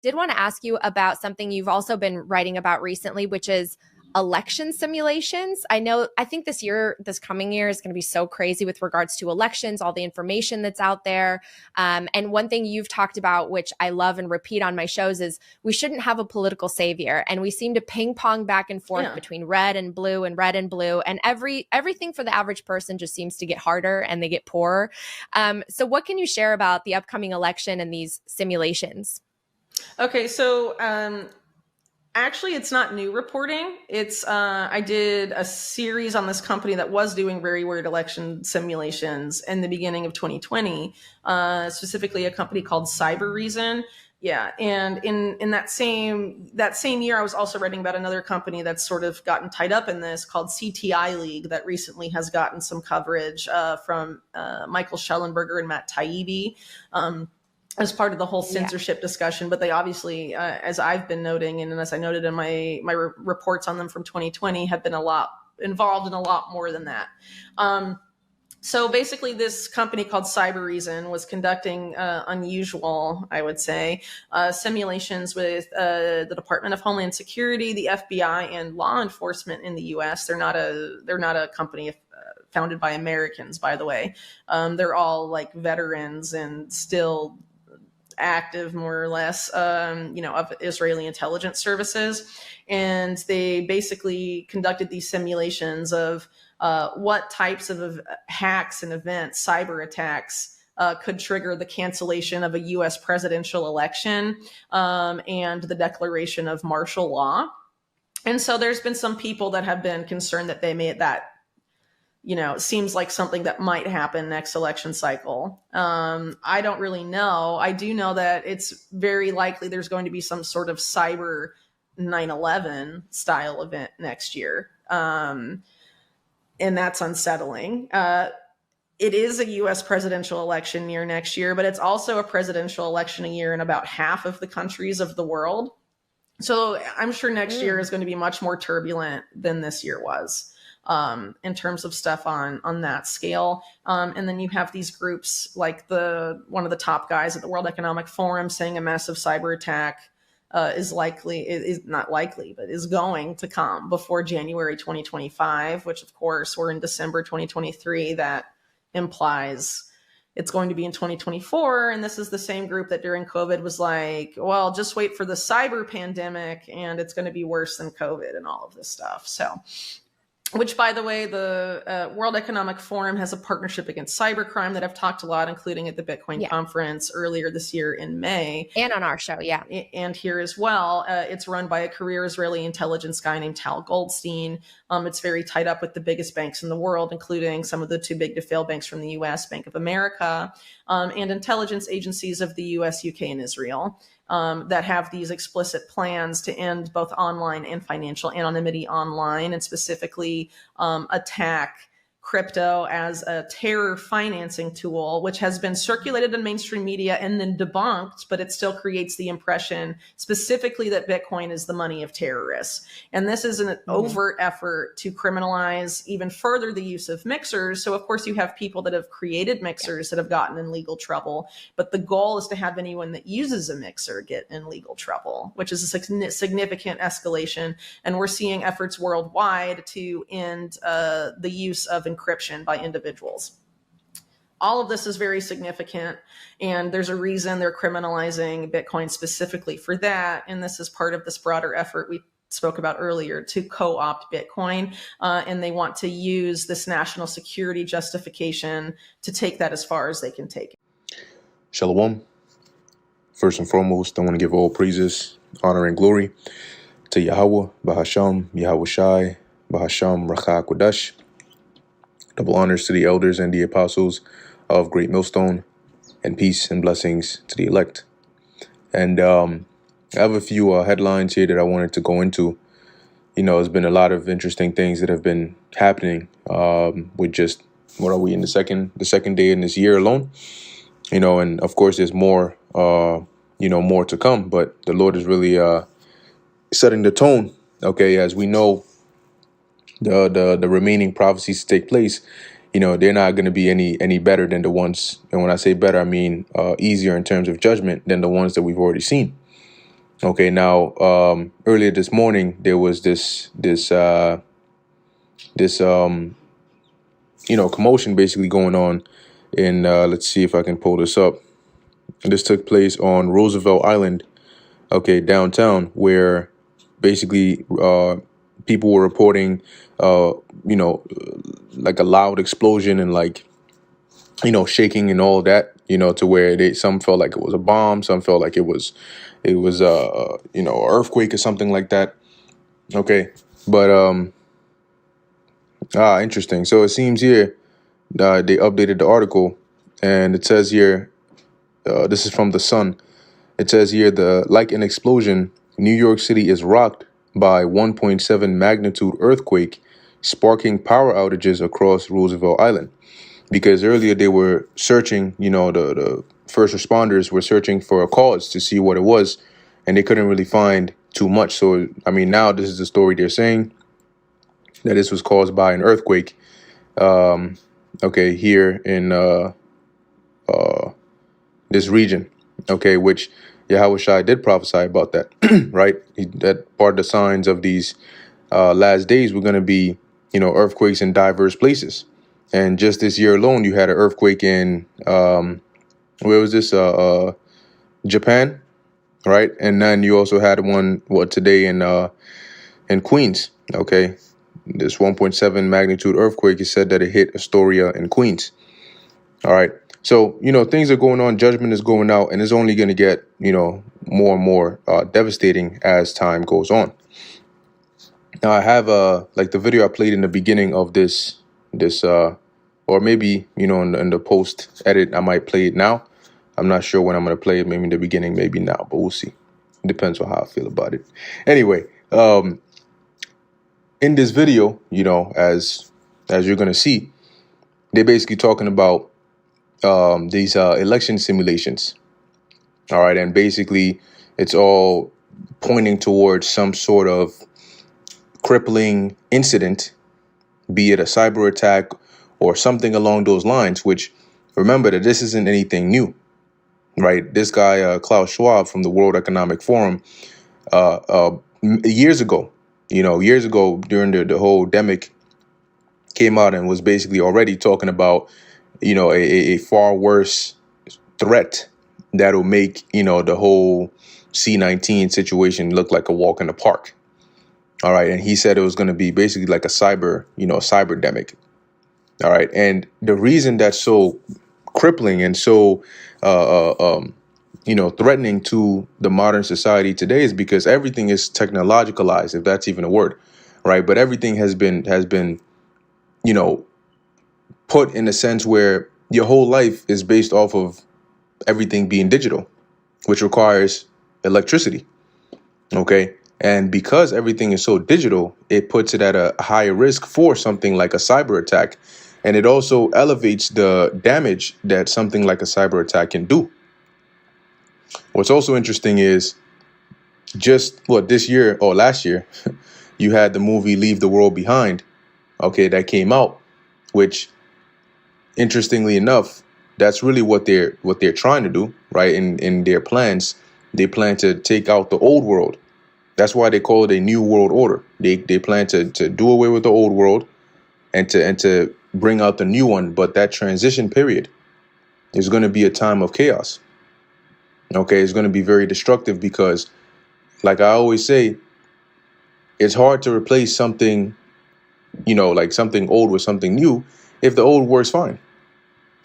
Did want to ask you about something you've also been writing about recently, which is election simulations. I think this coming year is going to be so crazy with regards to elections, all the information that's out there. And one thing you've talked about, which I love and repeat on my shows, is we shouldn't have a political savior. And we seem to ping pong back and forth between red and blue and red and blue. And everything for the average person just seems to get harder and they get poorer. So what can you share about the upcoming election and these simulations? Okay, so actually, it's not new reporting. It's I did a series on this company that was doing very weird election simulations in the beginning of 2020, specifically a company called Cyber Reason. Yeah, and in that same year, I was also writing about another company that's sort of gotten tied up in this called CTI League that recently has gotten some coverage from Michael Schellenberger and Matt Taibbi. As part of the whole censorship discussion, but they obviously, as I've been noting, and as I noted in my reports on them from 2020, have been involved in a lot more than that. So basically, this company called Cyber Reason was conducting unusual, I would say, simulations with the Department of Homeland Security, the FBI, and law enforcement in the U.S. They're not a company founded by Americans, by the way. They're all like veterans and still active, more or less, of Israeli intelligence services. And they basically conducted these simulations of what types of hacks and events, cyber attacks, could trigger the cancellation of a U.S. presidential election and the declaration of martial law. And so there's been some people that have been concerned that seems like something that might happen next election cycle. I don't really know. I do know that it's very likely there's going to be some sort of cyber 9/11 style event next year. And that's unsettling. It is a U.S. presidential election year next year, but it's also a presidential election a year in about half of the countries of the world. So I'm sure next year is going to be much more turbulent than this year was. In terms of stuff on that scale. And then you have these groups like one of the top guys at the World Economic Forum saying a massive cyber attack is going to come before January 2025, which of course we're in December 2023. That implies it's going to be in 2024. And this is the same group that during COVID was like, well, just wait for the cyber pandemic and it's going to be worse than COVID and all of this stuff. So, which, by the way, the World Economic Forum has a partnership against cybercrime that I've talked a lot, including at the Bitcoin conference earlier this year in May. And on our show, and here as well. It's run by a career Israeli intelligence guy named Tal Goldstein. It's very tied up with the biggest banks in the world, including some of the too big to fail banks from the U.S., Bank of America, and intelligence agencies of the U.S., UK, and Israel. That have these explicit plans to end both online and financial anonymity online, and specifically attack crypto as a terror financing tool, which has been circulated in mainstream media and then debunked, but it still creates the impression specifically that Bitcoin is the money of terrorists. And this is an overt effort to criminalize even further the use of mixers. So of course you have people that have created mixers that have gotten in legal trouble, but the goal is to have anyone that uses a mixer get in legal trouble, which is a significant escalation. And we're seeing efforts worldwide to end the use of encryption by individuals. All of this is very significant, and there's a reason they're criminalizing Bitcoin specifically for that. And this is part of this broader effort we spoke about earlier to co-opt Bitcoin, and they want to use this national security justification to take that as far as they can take it. Shalom. First and foremost, I want to give all praises, honor, and glory to Yahawah, BAHASHAM, Yahawashi, BAHASHAM, Racha Kodash. Double honors to the elders and the apostles of Greatmillstone, and peace and blessings to the elect. And I have a few headlines here that I wanted to go into. There's been a lot of interesting things that have been happening with just, what are we in the second day in this year alone? And of course there's more, more to come, but the Lord is really setting the tone. Okay, as we know, the remaining prophecies to take place, they're not going to be any better than the ones, and when I say better, I mean easier in terms of judgment than the ones that we've already seen. Okay, now earlier this morning there was this commotion basically going on in let's see if I can pull this up. And this took place on Roosevelt Island, okay, downtown, where basically people were reporting like a loud explosion and like shaking and all of that, to where some felt like it was a bomb, some felt like it was an earthquake or something like that. Okay, but interesting. So it seems here they updated the article, and it says here, this is from the Sun. It says here, like an explosion, New York City is rocked by 1.7 magnitude earthquake, sparking power outages across Roosevelt Island. Because earlier they were searching, the first responders were searching for a cause to see what it was, and they couldn't really find too much. So, I mean, now this is the story they're saying, that this was caused by an earthquake, here in this region, which Yahawashi did prophesy about that, right? That part of the signs of these last days were going to be, earthquakes in diverse places. And just this year alone, you had an earthquake in, where was this? Japan, right? And then you also had one, today in Queens, okay? This 1.7 magnitude earthquake, is said that it hit Astoria in Queens. All right. So, things are going on, judgment is going out, and it's only going to get, more and more devastating as time goes on. Now, I have like the video I played in the beginning of this, or maybe, in the post edit, I might play it now. I'm not sure when I'm going to play it, maybe in the beginning, maybe now, but we'll see. It depends on how I feel about it. Anyway, in this video, as you're going to see, they're basically talking about these election simulations. All right. And basically it's all pointing towards some sort of crippling incident, be it a cyber attack or something along those lines, which, remember that this isn't anything new, right? This guy, Klaus Schwab from the World Economic Forum, years ago during the whole demic, came out and was basically already talking about, a far worse threat that'll make, the whole C-19 situation look like a walk in the park. All right. And he said it was going to be basically like a cyberdemic. All right. And the reason that's so crippling and so, threatening to the modern society today is because everything is technologicalized, if that's even a word. Right. But everything has been, put in a sense where your whole life is based off of everything being digital, which requires electricity. Okay. And because everything is so digital, it puts it at a higher risk for something like a cyber attack. And it also elevates the damage that something like a cyber attack can do. What's also interesting is just this year or last year, you had the movie Leave the World Behind. Okay. That came out, which, interestingly enough, that's really what they're trying to do, right? In their plans, they plan to take out the old world. That's why they call it a new world order. They plan to do away with the old world and to bring out the new one. But that transition period is going to be a time of chaos. Okay, it's going to be very destructive because, like I always say, it's hard to replace something, like something old with something new if the old works fine.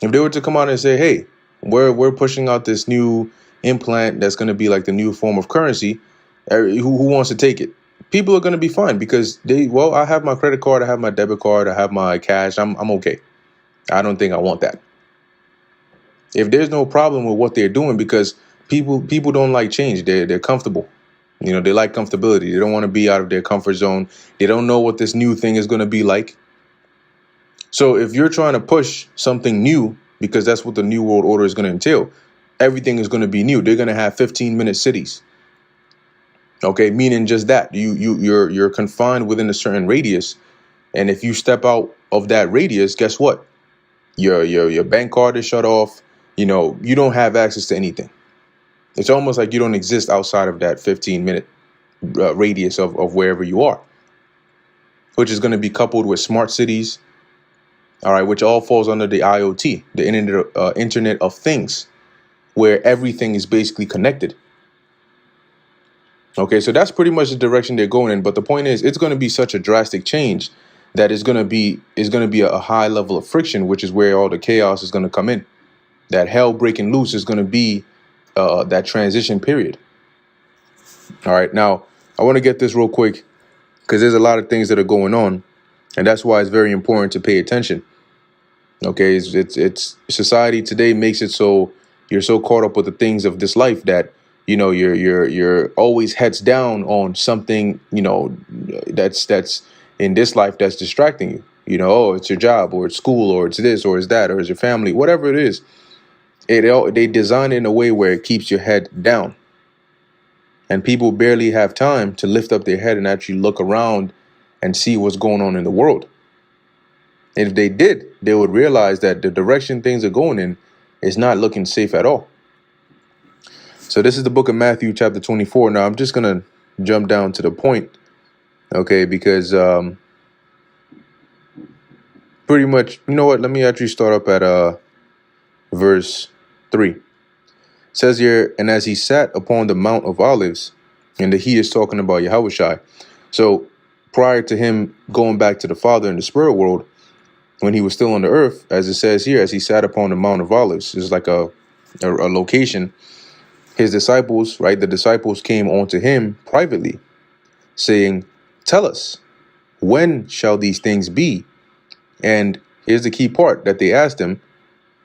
If they were to come out and say, hey, we're pushing out this new implant that's going to be like the new form of currency, who wants to take it? People are going to be fine because I have my credit card, I have my debit card, I have my cash, I'm okay. I don't think I want that. If there's no problem with what they're doing, because people don't like change, they're comfortable. They like comfortability. They don't want to be out of their comfort zone. They don't know what this new thing is going to be like. So if you're trying to push something new, because that's what the new world order is going to entail, everything is going to be new. They're going to have 15-minute cities. Okay, meaning just that you're confined within a certain radius, and if you step out of that radius, guess what? Your bank card is shut off. You don't have access to anything. It's almost like you don't exist outside of that 15-minute radius of wherever you are, which is going to be coupled with smart cities, all right, which all falls under the IoT, the Internet of Things, where everything is basically connected. Okay, so that's pretty much the direction they're going in. But the point is, it's going to be such a drastic change that is going to be a high level of friction, which is where all the chaos is going to come in. That hell breaking loose is going to be that transition period. All right, now I want to get this real quick because there's a lot of things that are going on, and that's why it's very important to pay attention. Okay, it's society today makes it so you're so caught up with the things of this life that, you know, you're always heads down on something, you know, that's in this life that's distracting you. You know, oh, it's your job, or it's school, or it's this, or it's that, or it's your family, whatever it is. They design it in a way where it keeps your head down, and people barely have time to lift up their head and actually look around and see what's going on in the world. And if they did, they would realize that the direction things are going in is not looking safe at all. So this is the book of Matthew, chapter 24. Now, I'm just going to jump down to the point, okay, because pretty much, you know what, let me actually start up at verse 3. It says here, and as he sat upon the Mount of Olives, and he is talking about Yahawashi. So prior to him going back to the Father in the spirit world, when he was still on the earth, as it says here, as he sat upon the Mount of Olives, is like a location. His disciples, right, the disciples came unto him privately, saying, tell us, when shall these things be? And here's the key part that they asked him,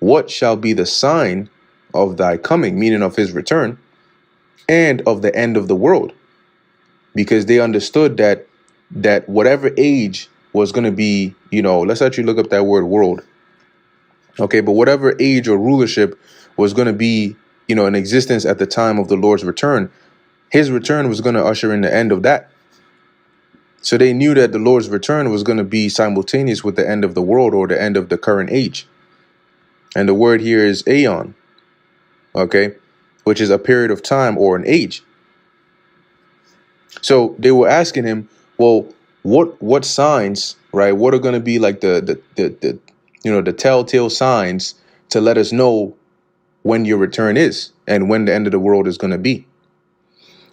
what shall be the sign of thy coming, meaning of his return, and of the end of the world? Because they understood that whatever age was going to be, you know, let's actually look up that word world. Okay, but whatever age or rulership was going to be, you know, in existence at the time of the Lord's return, his return was going to usher in the end of that. So they knew that the Lord's return was going to be simultaneous with the end of the world, or the end of the current age. And the word here is aeon, okay, which is a period of time or an age. So they were asking him, well, what signs, right? What are going to be like the you know, the telltale signs to let us know when your return is and when the end of the world is going to be?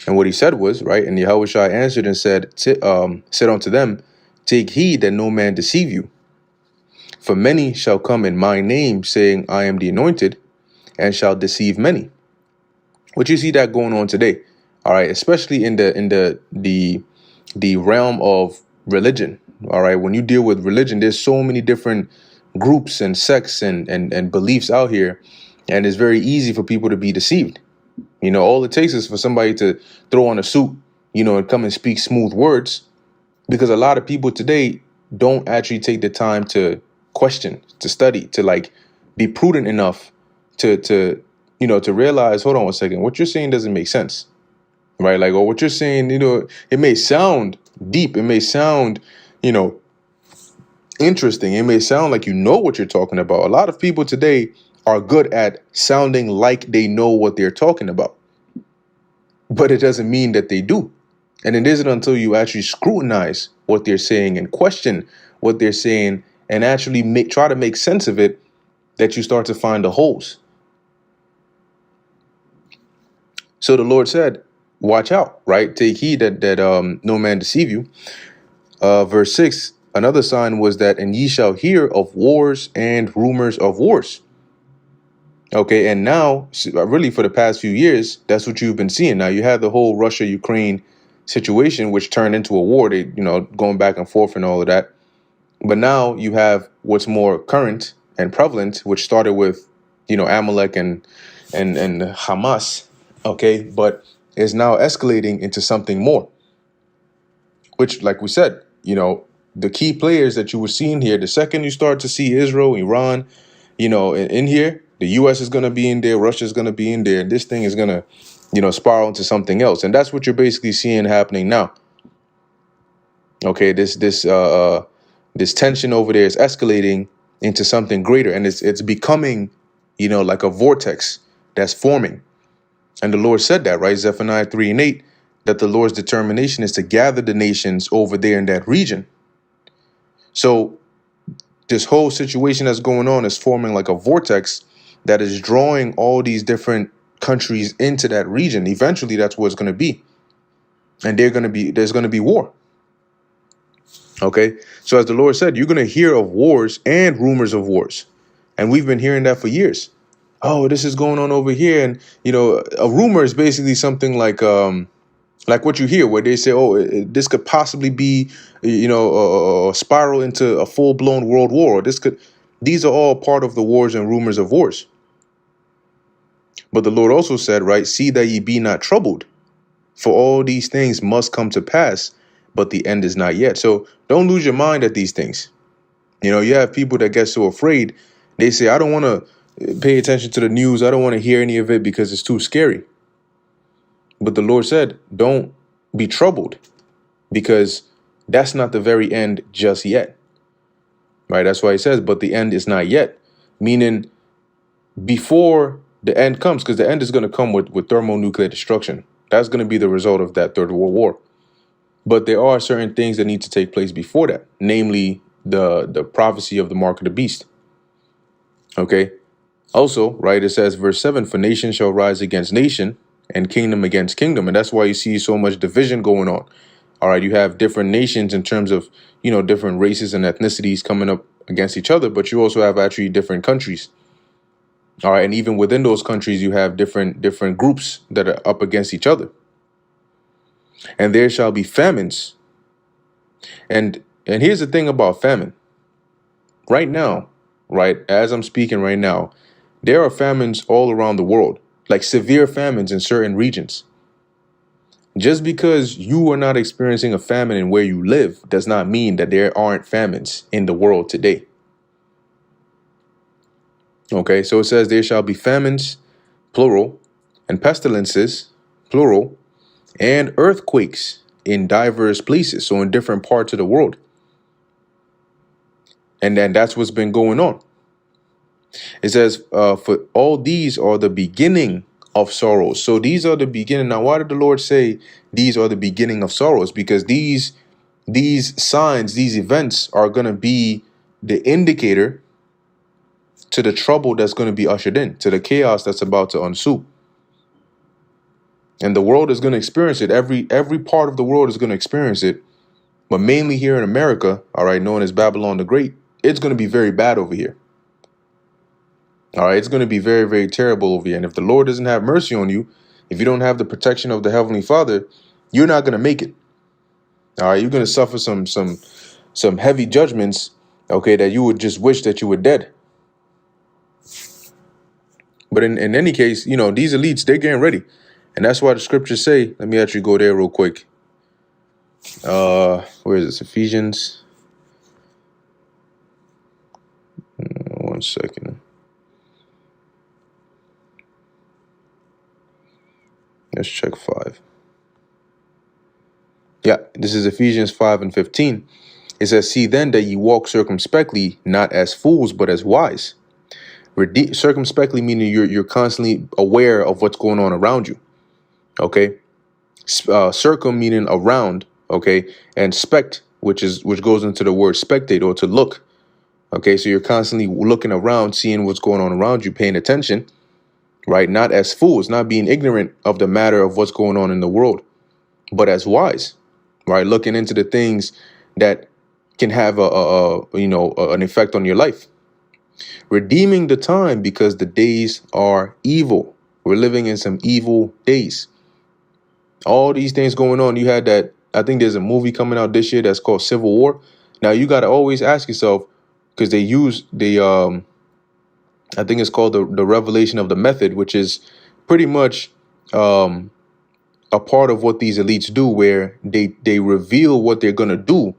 And what he said was, right, and Yahawashi answered and said unto them, take heed that no man deceive you. For many shall come in my name, saying, I am the anointed, and shall deceive many. Which you see that going on today, all right, especially in the realm of religion. All right, when you deal with religion, there's so many different groups and sects and beliefs out here, and it's very easy for people to be deceived. You know, all it takes is for somebody to throw on a suit, you know, and come and speak smooth words, because a lot of people today don't actually take the time to question, to study, to like be prudent enough to you know, to realize, hold on one second, what you're saying doesn't make sense, right? Like, or what you're saying, you know, it may sound deep, it may sound, you know, interesting, it may sound like you know what you're talking about. A lot of people today are good at sounding like they know what they're talking about, but it doesn't mean that they do. And it isn't until you actually scrutinize what they're saying and question what they're saying and actually try to make sense of it that you start to find the holes. So the Lord said, watch out, right? Take heed that no man deceive you. Verse 6, another sign was that, and ye shall hear of wars and rumors of wars. Okay, and now, really for the past few years, that's what you've been seeing. Now you have the whole Russia-Ukraine situation, which turned into a war, they, you know, going back and forth and all of that. But now you have what's more current and prevalent, which started with, you know, Amalek and Hamas. Okay, but is now escalating into something more, which, like we said, you know, the key players that you were seeing here, the second you start to see Israel, Iran, you know, in here, the U.S. is going to be in there, Russia is going to be in there, and this thing is going to, you know, spiral into something else. And that's what you're basically seeing happening now. Okay, this tension over there is escalating into something greater, and it's becoming, you know, like a vortex that's forming. And the Lord said that, right? Zephaniah 3:8, that the Lord's determination is to gather the nations over there in that region. So this whole situation that's going on is forming like a vortex that is drawing all these different countries into that region. Eventually, that's what it's going to be. And there's going to be war. Okay. So as the Lord said, you're going to hear of wars and rumors of wars. And we've been hearing that for years. Oh, this is going on over here. And, you know, a rumor is basically something like what you hear where they say, oh, this could possibly be, you know, a spiral into a full blown world war. These are all part of the wars and rumors of wars. But the Lord also said, right, see that ye be not troubled, for all these things must come to pass, but the end is not yet. So don't lose your mind at these things. You know, you have people that get so afraid. They say, I don't want to pay attention to the news. I don't want to hear any of it because it's too scary. But the Lord said, don't be troubled, because that's not the very end just yet. Right? That's why he says, but the end is not yet. Meaning before the end comes, because the end is going to come with thermonuclear destruction. That's going to be the result of that Third World War. But there are certain things that need to take place before that, namely the prophecy of the mark of the beast. Okay. Also, right, it says, verse 7, for nation shall rise against nation and kingdom against kingdom. And that's why you see so much division going on. All right. You have different nations in terms of, you know, different races and ethnicities coming up against each other. But you also have actually different countries. All right. And even within those countries, you have different groups that are up against each other. And there shall be famines. And here's the thing about famine. Right now, right, as I'm speaking right now, there are famines all around the world, like severe famines in certain regions. Just because you are not experiencing a famine in where you live does not mean that there aren't famines in the world today. Okay, so it says there shall be famines, plural, and pestilences, plural, and earthquakes in diverse places, so in different parts of the world. And then that's what's been going on. It says, for all these are the beginning of sorrows. So these are the beginning. Now, why did the Lord say these are the beginning of sorrows? Because these signs, these events are going to be the indicator to the trouble that's going to be ushered in, to the chaos that's about to ensue. And the world is going to experience it. Every part of the world is going to experience it. But mainly here in America, all right, known as Babylon the Great, it's going to be very bad over here. All right, it's going to be very, very terrible over here. And if the Lord doesn't have mercy on you, if you don't have the protection of the Heavenly Father, you're not going to make it. All right, you're going to suffer some heavy judgments, okay, that you would just wish that you were dead. But in any case, you know, these elites, they're getting ready. And that's why the scriptures say, let me actually go there real quick. Where is this? Ephesians. One second. Let's check 5. Yeah, this is Ephesians 5:15. It says, see then that ye walk circumspectly, not as fools, but as wise. Circumspectly meaning you're constantly aware of what's going on around you. Okay. Circum meaning around. Okay. And spect, which goes into the word spectate, or to look. Okay. So you're constantly looking around, seeing what's going on around you, paying attention. Right. Not as fools, not being ignorant of the matter of what's going on in the world, but as wise. Right. Looking into the things that can have an effect on your life. Redeeming the time, because the days are evil. We're living in some evil days. All these things going on. You had that. I think there's a movie coming out this year that's called Civil War. Now you got to always ask yourself, because they use I think it's called the revelation of the method, which is pretty much a part of what these elites do, where they reveal what they're going to do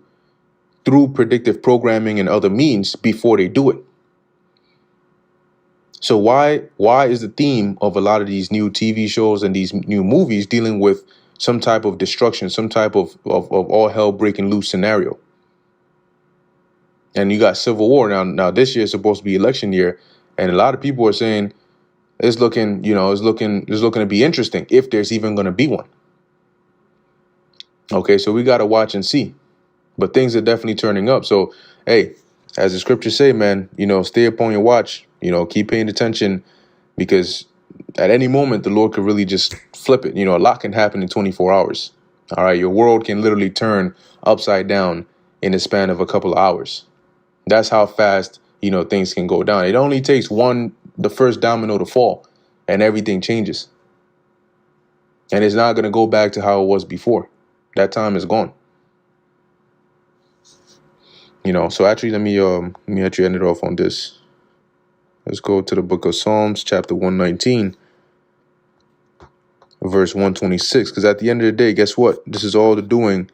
through predictive programming and other means before they do it. So why is the theme of a lot of these new TV shows and these new movies dealing with some type of destruction, some type of all hell breaking loose scenario? And you got Civil War now this year is supposed to be election year, and a lot of people are saying it's looking, it's looking to be interesting if there's even going to be one. Okay, so we got to watch and see. But things are definitely turning up. So, hey, as the scriptures say, man, stay upon your watch, keep paying attention, because at any moment, the Lord could really just flip it. A lot can happen in 24 hours. All right, your world can literally turn upside down in the span of a couple of hours. That's how fast, things can go down. It only takes the first domino to fall, and everything changes. And it's not going to go back to how it was before. That time is gone. So actually, let me actually end it off on this. Let's go to the book of Psalms, chapter 119, verse 126. Because at the end of the day, guess what? This is all the doing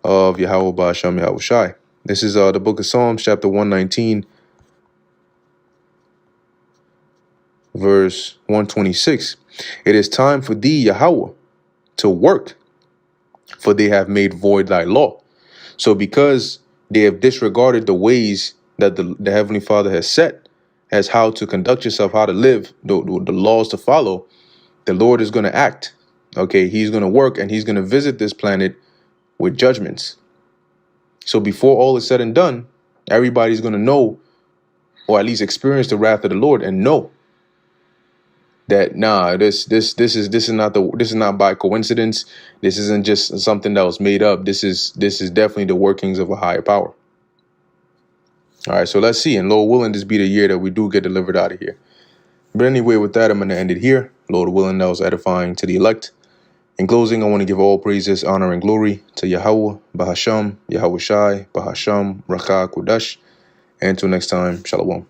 of Yahawah, BAHASHAM, Yahawashi. This is the book of Psalms, chapter 119, verse 126. It is time for thee, Yahawah, to work, for they have made void thy law. So because they have disregarded the ways that the Heavenly Father has set as how to conduct yourself, how to live, the laws to follow, the Lord is going to act. Okay, he's going to work, and he's going to visit this planet with judgments. So before all is said and done, everybody's going to know, or at least experience, the wrath of the Lord, and know that this is not by coincidence. This isn't just something that was made up. This is definitely the workings of a higher power. All right, so let's see. And Lord willing, this be the year that we do get delivered out of here. But anyway, with that, I'm going to end it here. Lord willing, that was edifying to the elect. In closing, I want to give all praises, honor, and glory to Yahawah, BAHASHAM, Yahawashi, BAHASHAM, Rakha Kudash. And until next time, Shalom.